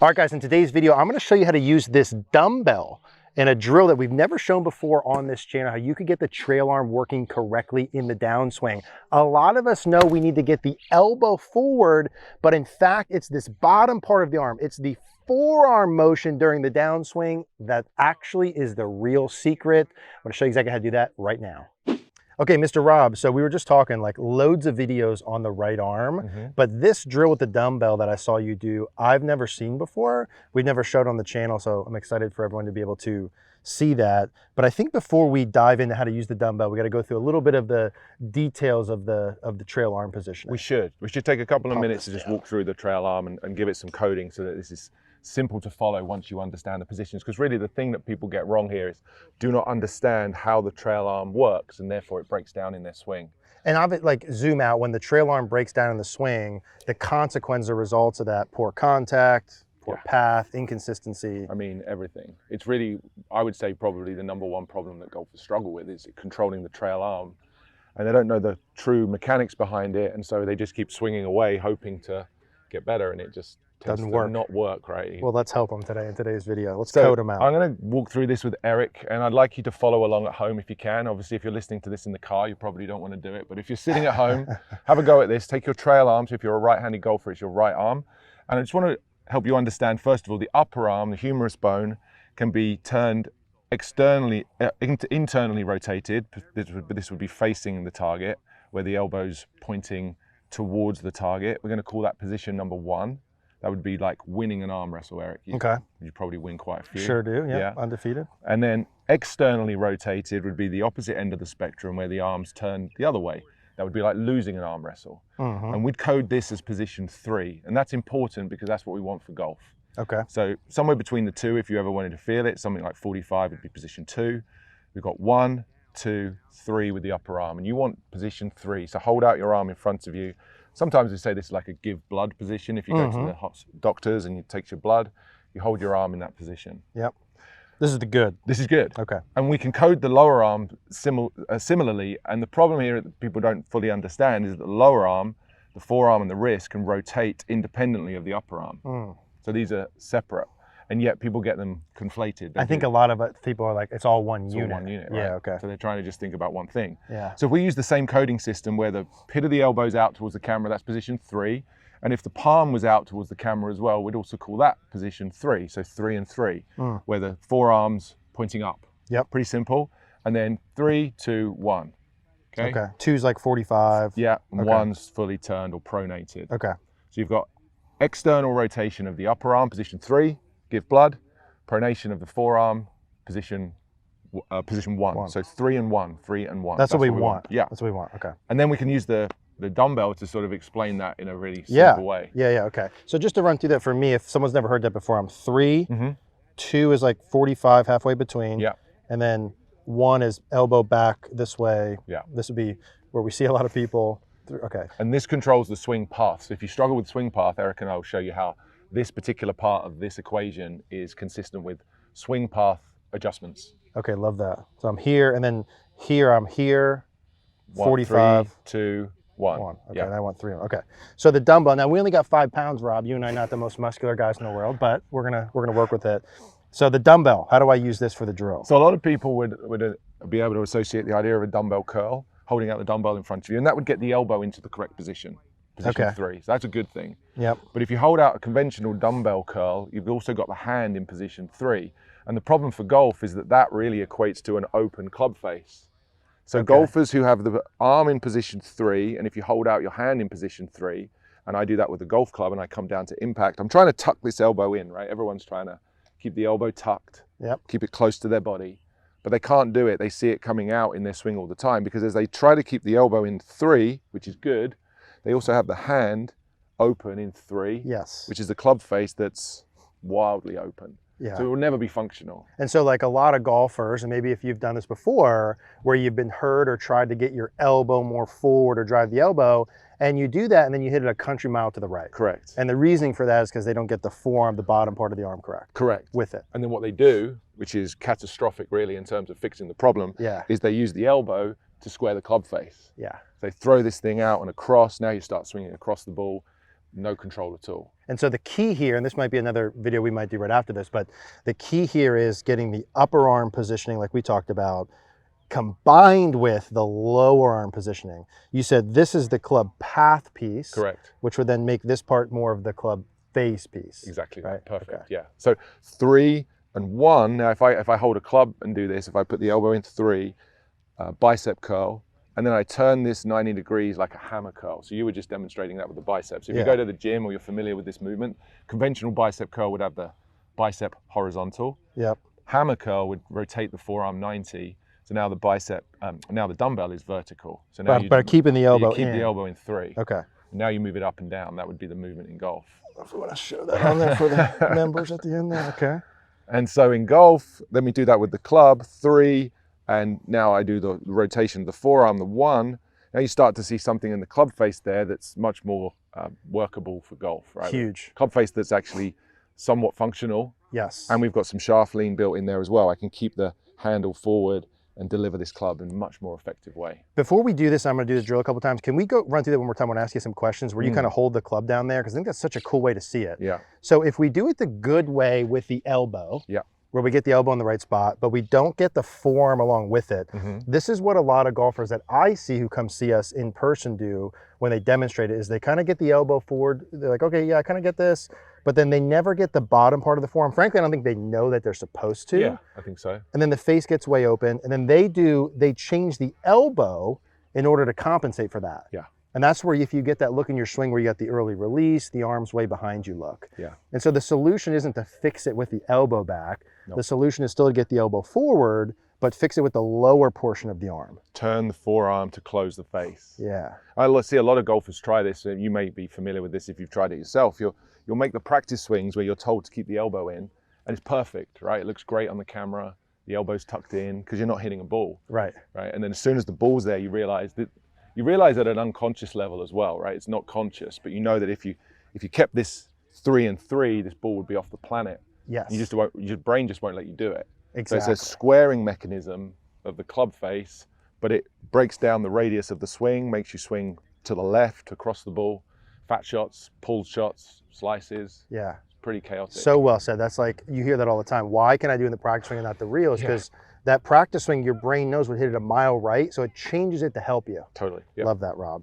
All right, guys, in today's video, I'm going to show you how to use this dumbbell in a drill that we've never shown before on this channel, how you could get the trail arm working correctly in the downswing. A lot of us know we need to get the elbow forward, but in fact, it's this bottom part of the arm. It's the forearm motion during the downswing that actually is the real secret. I'm going to show you exactly how to do that right now. Okay, Mr. Rob, so we were just talking like loads of videos on the right arm, but this drill with the dumbbell that I saw you do, I've never seen before. We've never showed on the channel, so I'm excited for everyone to be able to see that. But I think before we dive into how to use the dumbbell, we got to go through a little bit of the details of the trail arm position. We should take a couple of minutes to just walk through the trail arm and give it some coding so that this is simple to follow once you understand the positions, because really the thing that people get wrong here is do not understand how the trail arm works, and therefore it breaks down in their swing. And I've like zoom out, when the trail arm breaks down in the swing, the consequences or results of that: poor contact, poor path, inconsistency. I mean, everything. It's really, I would say, probably the #1 problem that golfers struggle with is controlling the trail arm, and they don't know the true mechanics behind it, and so they just keep swinging away hoping to get better, and it just doesn't work. Not work, right? Well, let's help them today in today's video. Let's code them out. I'm going to walk through this with Eric, and I'd like you to follow along at home if you can. Obviously, if you're listening to this in the car, you probably don't want to do it. But if you're sitting at home, have a go at this. Take your trail arm. So if you're a right-handed golfer, it's your right arm. And I just want to help you understand, first of all, the upper arm, the humerus bone, can be turned externally, internally rotated. This would be facing the target, where the elbow's pointing towards the target. We're going to call that position #1. That would be like winning an arm wrestle, Eric. You probably win quite a few. Sure do, yeah, undefeated. And then externally rotated would be the opposite end of the spectrum, where the arms turn the other way. That would be like losing an arm wrestle. And we'd code this as position 3. And that's important because that's what we want for golf. Okay. So somewhere between the two, if you ever wanted to feel it, something like 45 would be position 2. We've got 1, 2, 3 with the upper arm. And you want position 3. So hold out your arm in front of you. Sometimes we say this is like a give blood position. If you go to the doctors and you take your blood, you hold your arm in that position. Yep. This is the good. This is good. Okay. And we can code the lower arm similarly. And the problem here that people don't fully understand is that the lower arm, the forearm and the wrist, can rotate independently of the upper arm. So these are separate. And yet people get them conflated. I think a lot of people are like, it's all one unit. All one unit, right? Yeah, okay. So they're trying to just think about one thing. Yeah. So if we use the same coding system where the pit of the elbow's out towards the camera, that's position 3. And if the palm was out towards the camera as well, we'd also call that position 3. So 3 and 3, where the forearm's pointing up. Yep. Pretty simple. And then 3, 2, 1. Okay. Okay. 2's like 45. Yeah. And 1's fully turned or pronated. Okay. So you've got external rotation of the upper arm, position 3. Give blood, pronation of the forearm, position 1. So 3 and 1, 3 and 1. That's what we want. Yeah. That's what we want. Okay. And then we can use the dumbbell to sort of explain that in a really simple way. Yeah, okay. So just to run through that for me, if someone's never heard that before, I'm 3, 2 is like 45, halfway between. Yeah. And then 1 is elbow back this way. Yeah. This would be where we see a lot of people. Okay. And this controls the swing path. So if you struggle with swing path, Eric and I will show you how this particular part of this equation is consistent with swing path adjustments. Okay, love that. So I'm here, and then here I'm here, 1, 45. 3, 2, 1. Okay, and I want 3. Okay. So the dumbbell, now we only got 5 pounds, Rob. You and I not the most muscular guys in the world, but we're gonna work with it. So the dumbbell, how do I use this for the drill? So a lot of people would be able to associate the idea of a dumbbell curl, holding out the dumbbell in front of you, and that would get the elbow into the correct position. Position 3. So that's a good thing. Yep. But if you hold out a conventional dumbbell curl, you've also got the hand in position 3. And the problem for golf is that really equates to an open club face. So golfers who have the arm in position 3, and if you hold out your hand in position 3, and I do that with a golf club and I come down to impact, I'm trying to tuck this elbow in, right? Everyone's trying to keep the elbow tucked, keep it close to their body. But they can't do it. They see it coming out in their swing all the time, because as they try to keep the elbow in 3, which is good, they also have the hand open in 3, which is the club face that's wildly open. Yeah. So it will never be functional. And so like a lot of golfers, and maybe if you've done this before, where you've been hurt or tried to get your elbow more forward or drive the elbow, and you do that and then you hit it a country mile to the right. Correct. And the reasoning for that is because they don't get the forearm, the bottom part of the arm correct. With it. And then what they do, which is catastrophic really in terms of fixing the problem, is they use the elbow to square the club face. Yeah. They throw this thing out and across. Now you start swinging across the ball, no control at all. And so the key here, and this might be another video we might do right after this, but the key here is getting the upper arm positioning like we talked about, combined with the lower arm positioning. You said this is the club path piece. Correct. Which would then make this part more of the club face piece. Exactly right. Perfect. Okay. Yeah. So 3 and 1. Now, if I hold a club and do this, if I put the elbow in 3, bicep curl, and then I turn this 90 degrees like a hammer curl. So you were just demonstrating that with the biceps. If you go to the gym or you're familiar with this movement, conventional bicep curl would have the bicep horizontal. Yep. Hammer curl would rotate the forearm 90. So now the bicep, now the dumbbell is vertical. So now but keeping the elbow keep in. the elbow in 3. Okay. Now you move it up and down. That would be the movement in golf. If we want to show that on there for the members at the end there. Okay. And so in golf, let me do that with the club, 3, and now I do the rotation of the forearm, the 1. Now you start to see something in the club face there that's much more workable for golf, right? Huge. Club face that's actually somewhat functional. Yes. And we've got some shaft lean built in there as well. I can keep the handle forward and deliver this club in a much more effective way. Before we do this, I'm going to do this drill a couple times. Can we go run through that one more time? I want to ask you some questions where you kind of hold the club down there, because I think that's such a cool way to see it. Yeah. So if we do it the good way with the elbow, where we get the elbow in the right spot, but we don't get the forearm along with it, this is what a lot of golfers that I see who come see us in person do when they demonstrate it, is they kind of get the elbow forward. They're like, okay, yeah, I kind of get this, but then they never get the bottom part of the forearm. Frankly, I don't think they know that they're supposed to. Yeah, I think so. And then the face gets way open, and then they change the elbow in order to compensate for that. Yeah. And that's where if you get that look in your swing where you got the early release, the arm's way behind you look. Yeah. And so the solution isn't to fix it with the elbow back. Nope. The solution is still to get the elbow forward, but fix it with the lower portion of the arm. Turn the forearm to close the face. Yeah. I see a lot of golfers try this, and you may be familiar with this if you've tried it yourself. You'll make the practice swings where you're told to keep the elbow in, and it's perfect, right? It looks great on the camera. The elbow's tucked in because you're not hitting a ball. Right. Right. And then as soon as the ball's there, you realize at an unconscious level as well, right? It's not conscious, but you know that if you kept this 3 and 3, this ball would be off the planet. Yes. Your brain just won't let you do it. Exactly. So it's a squaring mechanism of the club face, but it breaks down the radius of the swing, makes you swing to the left, across the ball, fat shots, pulled shots, slices. Yeah. It's pretty chaotic. So well said. That's like, you hear that all the time. Why can I do in the practice swing and not the real? Is because that practice swing, your brain knows would hit it a mile right, so it changes it to help you. Totally. Yep. Love that, Rob.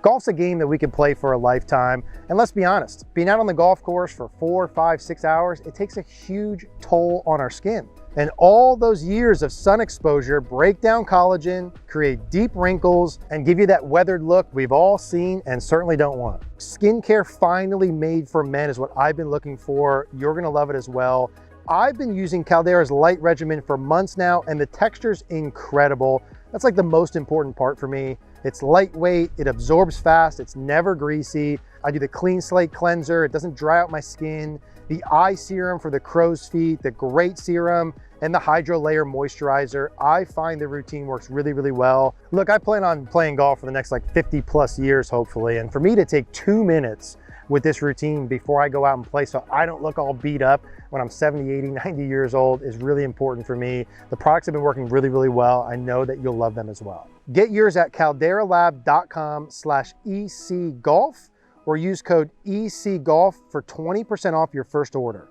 Golf's a game that we can play for a lifetime. And let's be honest, being out on the golf course for 4, 5, 6 hours, it takes a huge toll on our skin. And all those years of sun exposure break down collagen, create deep wrinkles, and give you that weathered look we've all seen and certainly don't want. Skincare finally made for men is what I've been looking for. You're gonna love it as well. I've been using Caldera's light regimen for months now, and the texture's incredible. That's like the most important part for me. It's lightweight, it absorbs fast, it's never greasy. I do the clean slate cleanser, it doesn't dry out my skin. The eye serum for the crow's feet, the great serum, and the hydro layer moisturizer. I find the routine works really, really well. Look, I plan on playing golf for the next like 50 plus years, hopefully. And for me to take 2 minutes with this routine before I go out and play so I don't look all beat up when I'm 70, 80, 90 years old is really important for me. The products have been working really, really well. I know that you'll love them as well. Get yours at calderalab.com/ecgolf or use code ECGolf for 20% off your first order.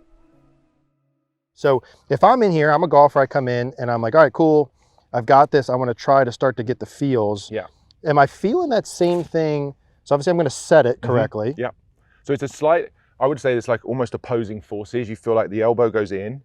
So if I'm in here, I'm a golfer, I come in and I'm like, all right, cool. I've got this. I want to try to start to get the feels. Yeah. Am I feeling that same thing? So obviously I'm going to set it correctly. Yeah. So it's a slight, I would say it's like almost opposing forces. You feel like the elbow goes in,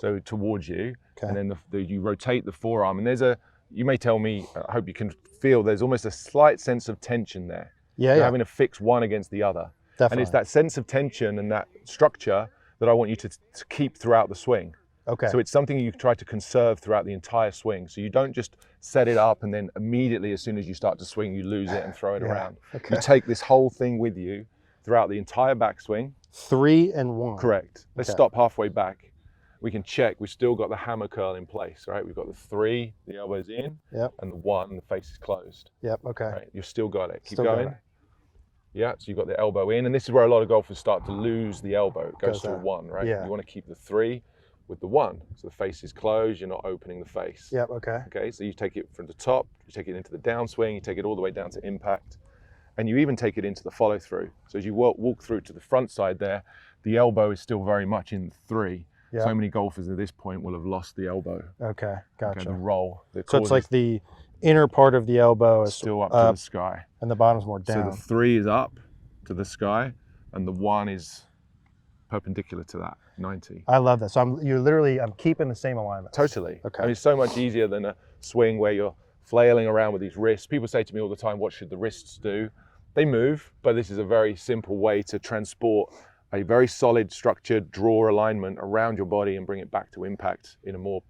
so towards you, and then you rotate the forearm. And you may tell me, I hope you can feel, there's almost a slight sense of tension there. Yeah, You're having to fix one against the other. Definitely. And it's that sense of tension and that structure that I want you to keep throughout the swing. Okay. So it's something you try to conserve throughout the entire swing. So you don't just set it up and then immediately as soon as you start to swing, you lose it and throw it around. Okay. You take this whole thing with you throughout the entire backswing. 3 and 1. Correct. Let's stop halfway back. We can check. We've still got the hammer curl in place, right? We've got the 3, the elbow's in, and the 1, the face is closed. Yep. Okay. Right. You've still got it. Keep Still going. got it. Yeah. So you've got the elbow in, and this is where a lot of golfers start to lose the elbow. It goes to a 1, right? Yeah. You want to keep the 3 with the 1, so the face is closed. You're not opening the face. Yep. Okay. Okay. So you take it from the top. You take it into the downswing. You take it all the way down to impact, and you even take it into the follow through. So as you walk through to the front side there, the elbow is still very much in 3. Yeah. So many golfers at this point will have lost the elbow. Okay, gotcha. Okay, the roll. So it's like the inner part of the elbow is still up to the sky. And the bottom's more down. So the 3 is up to the sky, and the 1 is perpendicular to that, 90. I love that. So I'm keeping the same alignment. Totally. Okay. I mean, it's so much easier than a swing where you're flailing around with these wrists. People say to me all the time, what should the wrists do? They move, but this is a very simple way to transport a very solid structured draw alignment around your body and bring it back to impact in a more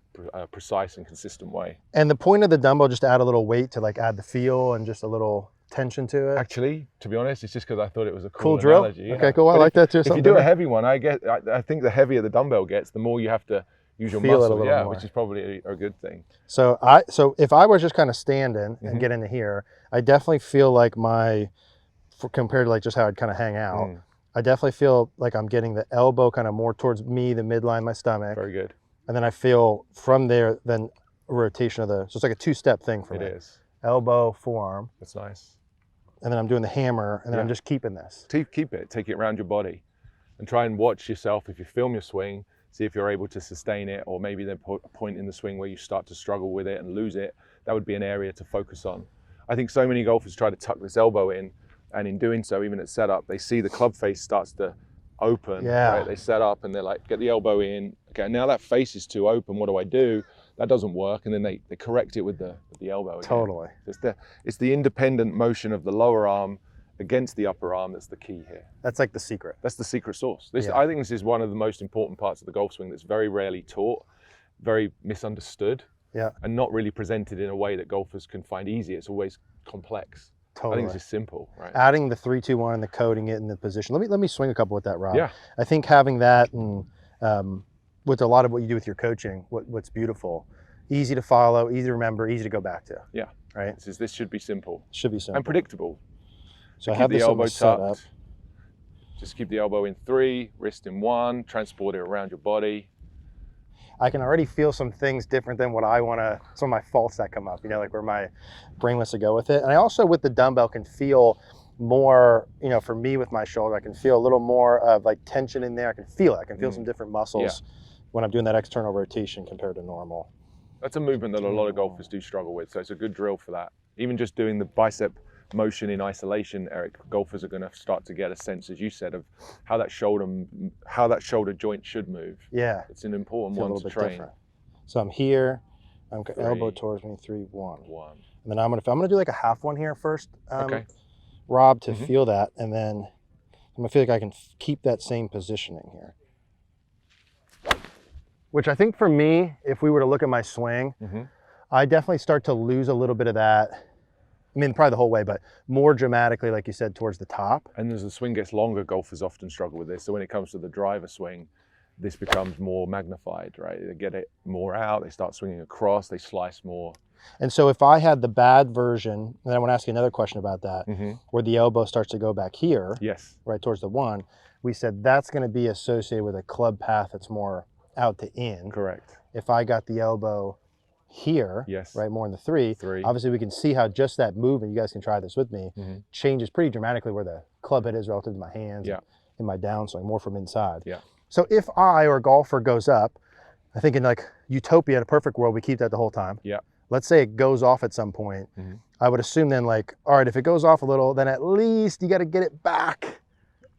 precise and consistent way. And the point of the dumbbell, just to add a little weight to like add the feel and just a little tension to it? Actually, to be honest, it's just because I thought it was a cool drill. Analogy, yeah. Okay, cool. I like that too. If you do a heavy one, I think the heavier the dumbbell gets, the more you have to use your muscle, more. Which is probably a good thing. So if I was just kind of standing and get into here, I definitely feel like compared to like just how I'd kind of hang out, I definitely feel like I'm getting the elbow kind of more towards me, the midline of my stomach. Very good. And then I feel from there, then a rotation of so it's like a 2-step thing for me. It is. Elbow, forearm. That's nice. And then I'm doing the hammer, and then I'm just keeping this. Keep it, take it around your body, and try and watch yourself. If you film your swing, see if you're able to sustain it, or maybe then put a point in the swing where you start to struggle with it and lose it. That would be an area to focus on. I think so many golfers try to tuck this elbow in, and in doing so, even at setup, they see the club face starts to open. Yeah. Right? They set up and they're like, get the elbow in. Okay, now that face is too open. What do I do? That doesn't work, and then they correct it with the elbow again. Totally. It's the independent motion of the lower arm against the upper arm that's the key here. That's like the secret. That's the secret sauce. I think this is one of the most important parts of the golf swing that's very rarely taught, very misunderstood, and not really presented in a way that golfers can find easy. It's always complex. Totally. I think it's just simple, right? Adding the 3-2-1 and the coding it in the position. Let me swing a couple with that, Rob. Yeah. I think having that and with a lot of what you do with your coaching, what's beautiful, easy to follow, easy to remember, easy to go back to. Yeah. Right. This should be simple. Should be simple. And predictable. So I have the elbow tucked. Just keep the elbow in 3, wrist in 1, transport it around your body. I can already feel some things different than what I want to, some of my faults that come up, like where my brain wants to go with it. And I also, with the dumbbell, can feel more, for me with my shoulder, I can feel a little more of like tension in there. I can feel it. I can feel some different muscles when I'm doing that external rotation compared to normal. That's a movement that a lot of golfers do struggle with. So it's a good drill for that. Even just doing the bicep motion in isolation, Eric, golfers are going to start to get a sense, as you said, of how that shoulder joint should move. Yeah. It's an important one to train. Different. So I'm here, I'm elbow towards me, 3, 1. 1. And then I'm gonna do like a half one here first, okay. Rob, to feel that, and then I'm gonna feel like I can keep that same positioning here. Which I think for me, if we were to look at my swing, I definitely start to lose a little bit of that. I mean, probably the whole way, but more dramatically, like you said, towards the top. And as the swing gets longer, golfers often struggle with this. So when it comes to the driver swing, this becomes more magnified, right? They get it more out, they start swinging across, they slice more. And so if I had the bad version, and I want to ask you another question about that, where the elbow starts to go back here, right towards the 1, we said that's going to be associated with a club path that's more out to in. Correct. If I got the elbow here, right, more in the 3, obviously we can see how just that movement, you guys can try this with me, changes pretty dramatically where the club head is relative to my hands in my downswing, more from inside. So if I or a golfer goes up, I think in like utopia, in a perfect world, we keep that the whole time. Let's say it goes off at some point. I would assume then, like, all right, if it goes off a little, then at least you got to get it back,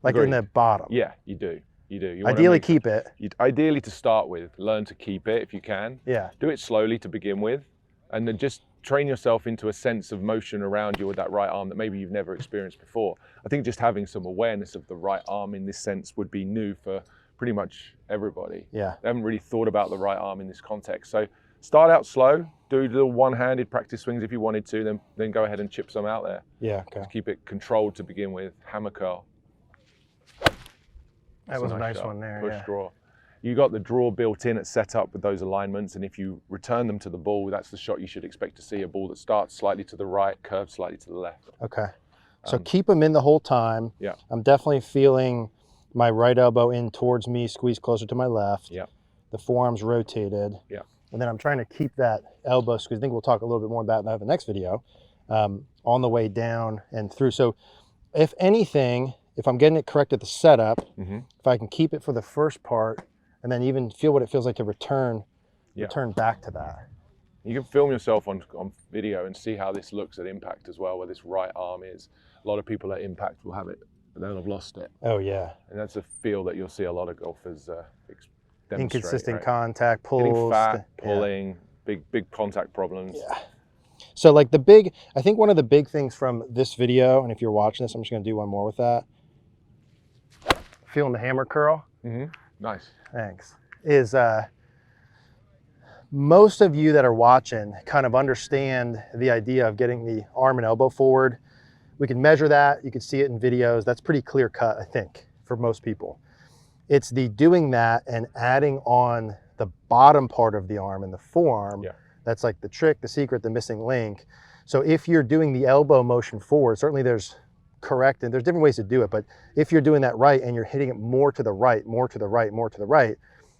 like in the bottom. Yeah, you do. You do. You ideally keep it. Ideally, to start with, learn to keep it if you can. Do it slowly to begin with, and then just train yourself into a sense of motion around you with that right arm that maybe you've never experienced before. I think just having some awareness of the right arm in this sense would be new for pretty much everybody. They haven't really thought about the right arm in this context. So start out slow, do little one-handed practice swings if you wanted to, then go ahead and chip some out there. Okay. Just keep it controlled to begin with. Hammer curl. That was a nice one there. Push draw. You got the draw built in at setup with those alignments, and if you return them to the ball, that's the shot you should expect to see, a ball that starts slightly to the right, curves slightly to the left. Okay. So keep them in the whole time. I'm definitely feeling my right elbow in towards me, squeeze closer to my left. The forearm's rotated. And then I'm trying to keep that elbow squeeze. I think we'll talk a little bit more about that in the next video. on the way down and through. So if anything, if I'm getting it correct at the setup, if I can keep it for the first part and then even feel what it feels like to return back to that. You can film yourself on video and see how this looks at impact as well, where this right arm is. A lot of people at impact will have it, but they'll have lost it. Oh yeah. And that's a feel that you'll see a lot of golfers demonstrate. Inconsistent right? contact, pulls. Hitting fat, pulling, big contact problems. Yeah. So like I think one of the big things from this video, and if you're watching this, I'm just gonna do one more with that. Feeling the hammer curl. Nice. Thanks. Is most of you that are watching kind of understand the idea of getting the arm and elbow forward. We can measure that. You can see it in videos. That's pretty clear cut, I think, for most people. It's the doing that and adding on the bottom part of the arm and the forearm. Yeah. That's like the trick, the secret, the missing link. So if you're doing the elbow motion forward, certainly there's correct, and there's different ways to do it, but if you're doing that right and you're hitting it more to the right, more to the right, more to the right,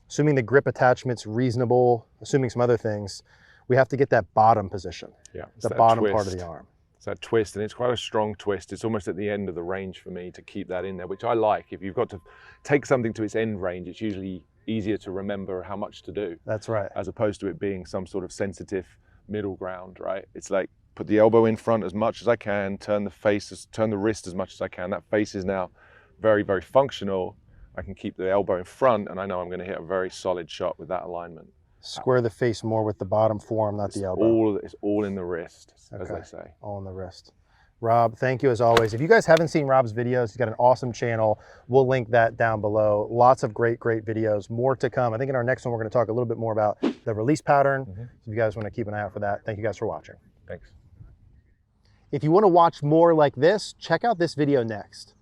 assuming the grip attachment's reasonable, assuming some other things, we have to get that bottom position. Yeah. The bottom part of the arm. It's that twist, and it's quite a strong twist. It's almost at the end of the range for me to keep that in there, which I like. If you've got to take something to its end range, it's usually easier to remember how much to do. That's right. As opposed to it being some sort of sensitive middle ground, right? It's like put the elbow in front as much as I can, turn the wrist as much as I can. That face is now very, very functional. I can keep the elbow in front, and I know I'm going to hit a very solid shot with that alignment. Square the face more with the bottom forearm, not the elbow. It's all in the wrist, as they say. All in the wrist. Rob, thank you as always. If you guys haven't seen Rob's videos, he's got an awesome channel. We'll link that down below. Lots of great videos, more to come. I think in our next one, we're going to talk a little bit more about the release pattern. So if you guys want to keep an eye out for that, thank you guys for watching. Thanks. If you want to watch more like this, check out this video next.